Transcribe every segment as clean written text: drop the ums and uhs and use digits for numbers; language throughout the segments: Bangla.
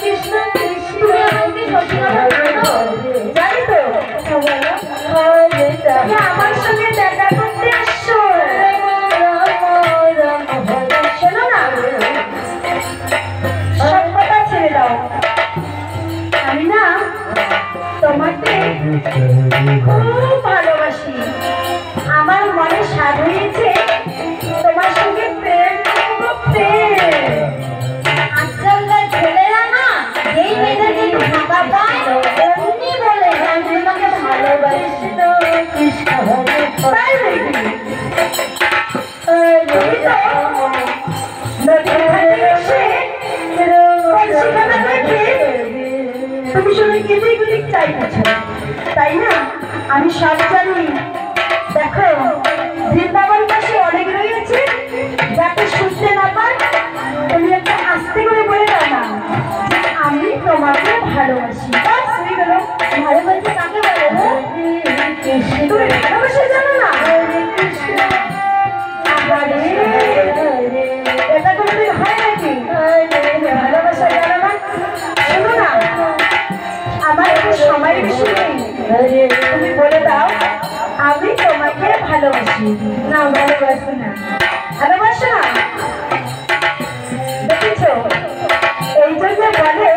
কৃষ্ণ কৃষ্ণ আমাকে জানি তো আমার সঙ্গে দেখা করতে আসছো। শোনো না, সব কথা ছেড়ে দাও। আমি না তোমাকে খুব ভালোবাসি। আমার মনে স্বাদ হয়েছে তোমার সঙ্গে প্রেম করতে। আজকালকার ছেলেরা না এই মেয়েদেরকে ভাবা পায় অমনি বলে আমি তোমাকে ভালোবাসি। তাই তুমি শুধু কেঁদে গুলি চাইতেছো, তাই না? আমি সব জানি। দেখো বৃন্দাবন পাশে অনেক রয়েছে, যাতে শুনতে না পার তুমি একটা আস্তে করে বলে দাও না যে আমি তোমাকে ভালোবাসি। বাস হয়ে গেল। ভালোবাসি কাকে বলে? তুমি ভালোবাসা জানো না? এটা কোনোদিন হয় নাকি? ভালোবাসা জানো না? শোনো না, আমার একটু সময় বেশি নেই, তুমি বলে দাও আমি তোমাকে ভালোবাসি। না ভালোবাসি না। ভালোবাসো না? দেখেছ, এই জন্য বলে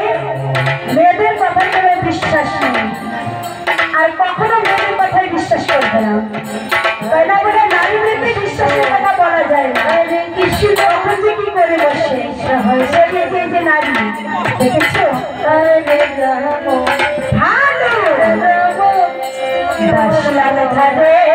মেয়েদের কথা করে বিশ্বাস নেই, আর কখনো মেয়েদের কথায় বিশ্বাস করবে না। তাই না বলে নারীদেরকে বিশ্বাসের কথা বলা যায় না। কৃষ্ণ তখন যে কি করে বসে যে নারী দেখেছ ভালো